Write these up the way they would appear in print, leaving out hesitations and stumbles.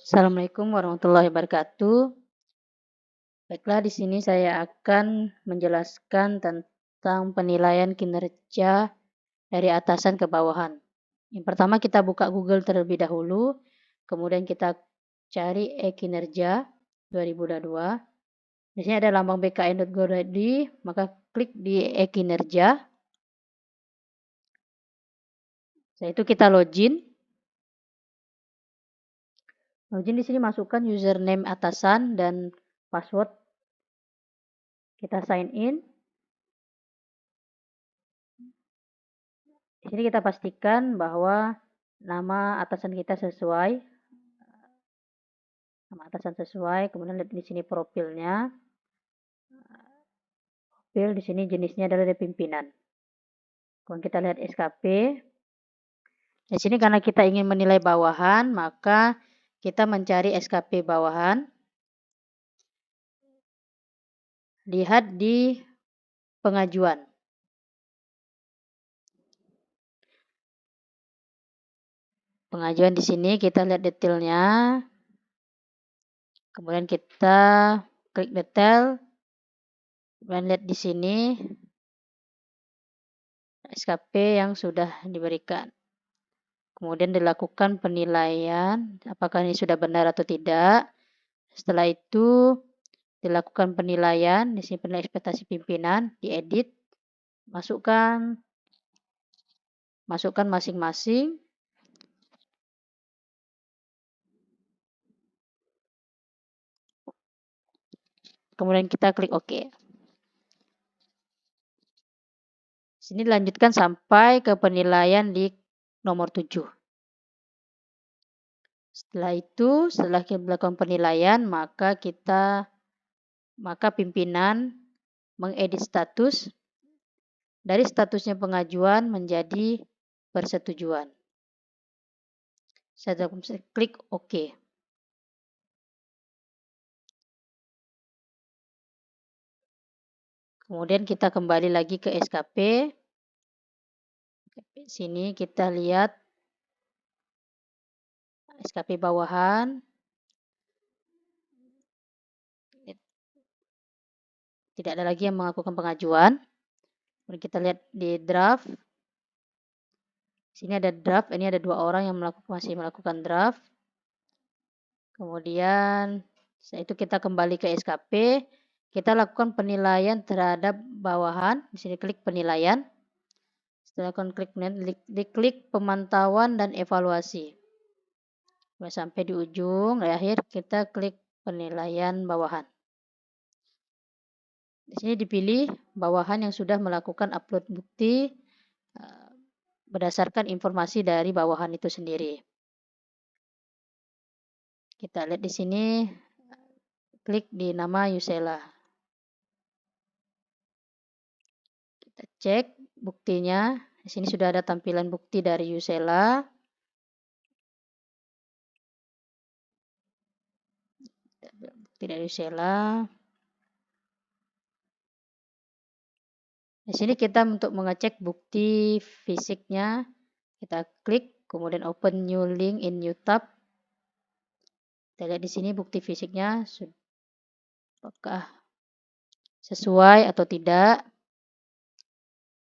Assalamualaikum warahmatullahi wabarakatuh. Baiklah, di sini saya akan menjelaskan tentang penilaian kinerja dari atasan ke bawahan. Yang pertama kita buka Google terlebih dahulu, kemudian kita cari e-kinerja 2022. Di sini ada lambang bkn.go.id, maka klik di e-kinerja. Setelah itu kita login. Login di sini masukkan username atasan dan password. Kita sign in. Di sini kita pastikan bahwa nama atasan kita sesuai. Kemudian lihat di sini profilnya. Profil di sini jenisnya adalah dari pimpinan. Kemudian kita lihat SKP. Di sini karena kita ingin menilai bawahan, maka kita mencari SKP bawahan. Lihat di pengajuan. Pengajuan di sini kita lihat detailnya. Kemudian kita klik detail. Kemudian lihat di sini SKP yang sudah diberikan. Kemudian dilakukan penilaian apakah ini sudah benar atau tidak. Setelah itu dilakukan penilaian, di sini penilaian ekspektasi pimpinan, diedit, masukkan masing-masing. Kemudian kita klik OK. Sini dilanjutkan sampai ke penilaian di nomor 7. Setelah itu, setelah kita melakukan penilaian, maka pimpinan mengedit status dari statusnya pengajuan menjadi persetujuan. Saya klik OK. Kemudian kita kembali lagi ke SKP. Sini kita lihat SKP bawahan. Tidak ada lagi yang melakukan pengajuan. Kemudian kita lihat di draft. Sini ada draft, ini ada 2 orang yang masih melakukan draft. Kemudian setelah itu kita kembali ke SKP. Kita lakukan penilaian terhadap bawahan. Di sini klik penilaian. Setelah diklik pemantauan dan evaluasi. Sampai di ujung, di akhir kita klik penilaian bawahan. Di sini dipilih bawahan yang sudah melakukan upload bukti berdasarkan informasi dari bawahan itu sendiri. Kita lihat di sini, klik di nama Yusela. Kita cek buktinya. Di sini sudah ada tampilan bukti dari Yusela. Bukti dari Yusela. Di sini kita untuk mengecek bukti fisiknya, kita klik, kemudian open new link in new tab. Kita lihat di sini bukti fisiknya apakah sesuai atau tidak.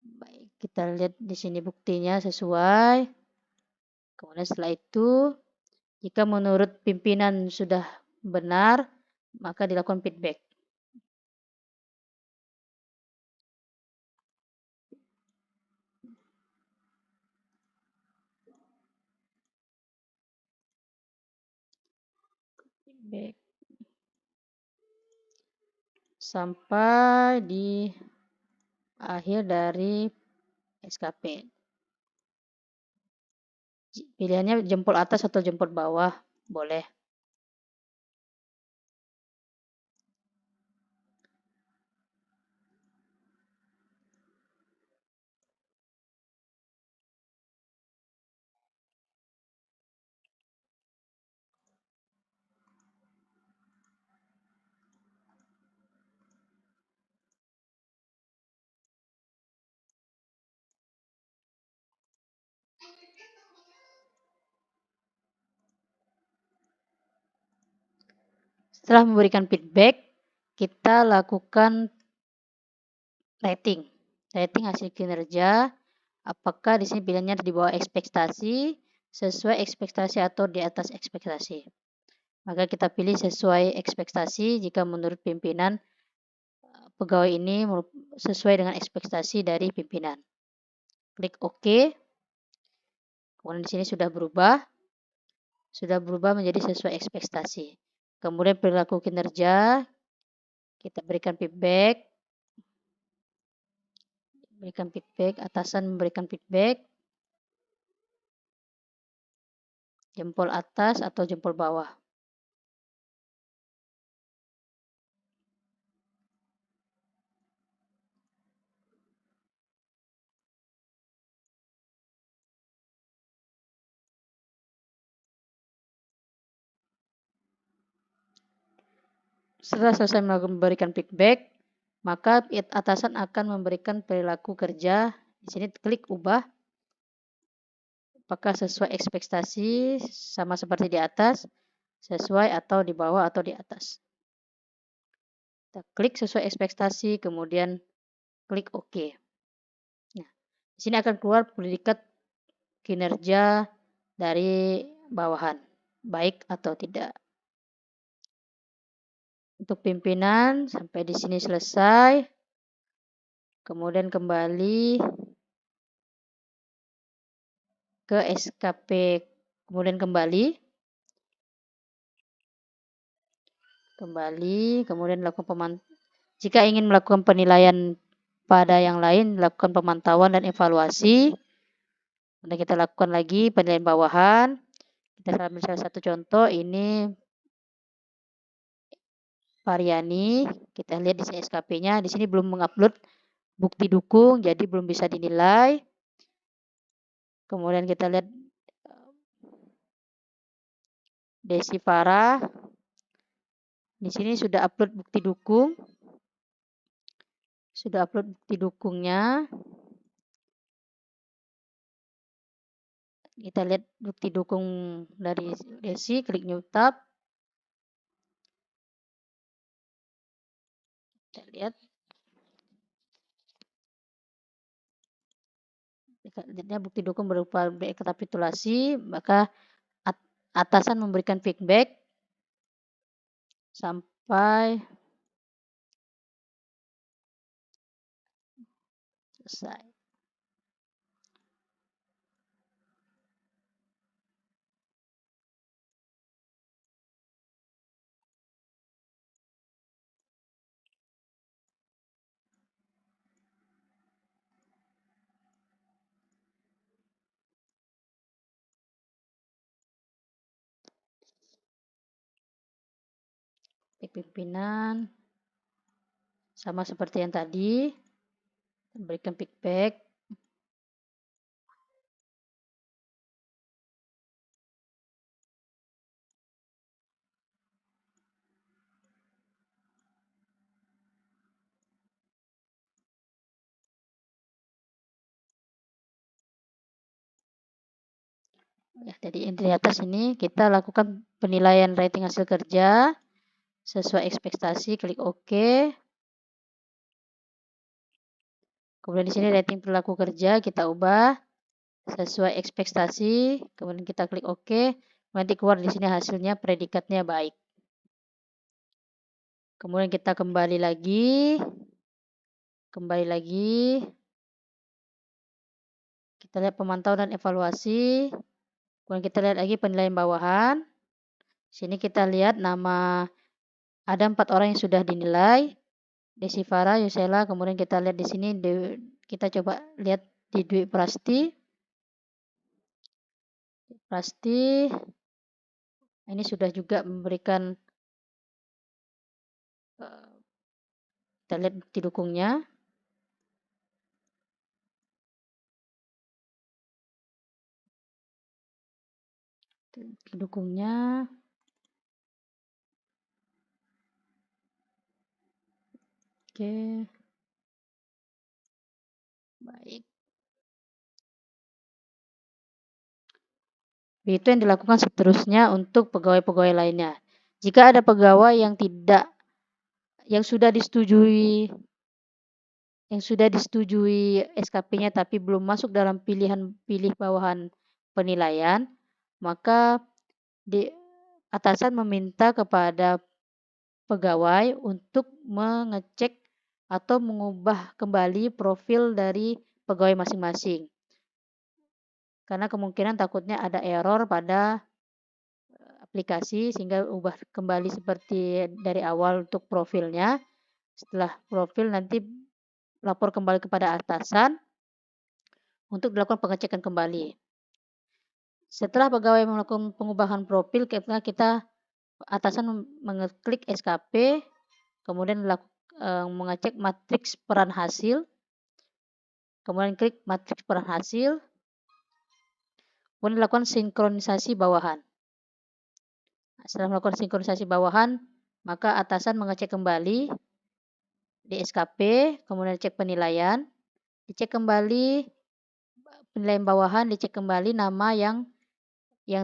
Baik, kita lihat di sini buktinya sesuai. Kemudian setelah itu, jika menurut pimpinan sudah benar, maka dilakukan feedback. Sampai di akhir dari SKP. Pilihannya jempol atas atau jempol bawah, boleh. Setelah memberikan feedback, kita lakukan rating hasil kinerja. Apakah di sini pilihannya di bawah ekspektasi, sesuai ekspektasi, atau di atas ekspektasi. Maka kita pilih sesuai ekspektasi jika menurut pimpinan pegawai ini sesuai dengan ekspektasi dari pimpinan. Klik OK. Kemudian di sini sudah berubah menjadi sesuai ekspektasi. Kemudian perilaku kinerja, kita berikan feedback, atasan memberikan feedback, jempol atas atau jempol bawah. Setelah selesai memberikan feedback, maka atasan akan memberikan perilaku kerja. Di sini klik ubah. Apakah sesuai ekspektasi, sama seperti di atas, sesuai atau di bawah atau di atas. Kita klik sesuai ekspektasi, kemudian klik OK. Nah, di sini akan keluar predikat kinerja dari bawahan, baik atau tidak. Untuk pimpinan, sampai di sini selesai. Kemudian kembali ke SKP, kemudian kembali, kemudian lakukan pemantauan. Jika ingin melakukan penilaian pada yang lain, lakukan pemantauan dan evaluasi. Kemudian kita lakukan lagi penilaian bawahan. Kita ambil salah satu contoh, ini Variani. Kita lihat di sini SKP-nya, di sini belum mengupload bukti dukung, jadi belum bisa dinilai. Kemudian kita lihat Desi Farah. Di sini sudah upload bukti dukung. Sudah upload bukti dukungnya. Kita lihat bukti dukung dari Desi, klik New Tab. Kita lihat. Lihatnya bukti dukung berupa rekapitulasi, maka atasan memberikan feedback sampai selesai. Pimpinan sama seperti yang tadi, memberikan feedback. Ya, jadi di atas ini kita lakukan penilaian rating hasil kerja sesuai ekspektasi, klik OK. Kemudian di sini rating perilaku kerja kita ubah sesuai ekspektasi, kemudian kita klik OK. Nanti keluar di sini hasilnya predikatnya baik. Kemudian kita kembali lagi. Kita lihat pemantauan dan evaluasi. Kemudian kita lihat lagi penilaian bawahan. Sini kita lihat nama, ada 4 orang yang sudah dinilai. Desi Farah, Yusela, kemudian kita lihat di sini, kita coba lihat di Dwi Prasti. Ini sudah juga memberikan, kita lihat bukti dukungnya. Bukti dukungnya. Oke. Baik. Itu yang dilakukan seterusnya untuk pegawai-pegawai lainnya. Jika ada pegawai yang sudah disetujui SKP-nya tapi belum masuk dalam pilih bawahan penilaian, maka atasan meminta kepada pegawai untuk mengecek atau mengubah kembali profil dari pegawai masing-masing. Karena kemungkinan takutnya ada error pada aplikasi sehingga ubah kembali seperti dari awal untuk profilnya. Setelah profil nanti lapor kembali kepada atasan untuk dilakukan pengecekan kembali. Setelah pegawai melakukan pengubahan profil, kita atasan mengeklik SKP, kemudian mengecek matriks peran hasil, kemudian klik matriks peran hasil, kemudian dilakukan sinkronisasi bawahan. Setelah melakukan sinkronisasi bawahan, maka atasan mengecek kembali di SKP, kemudian cek penilaian, dicek kembali penilaian bawahan, dicek kembali nama yang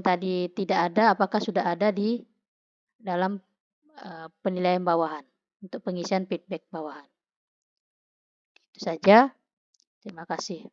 tadi tidak ada, apakah sudah ada di dalam penilaian bawahan untuk pengisian feedback bawahan. Itu saja. Terima kasih.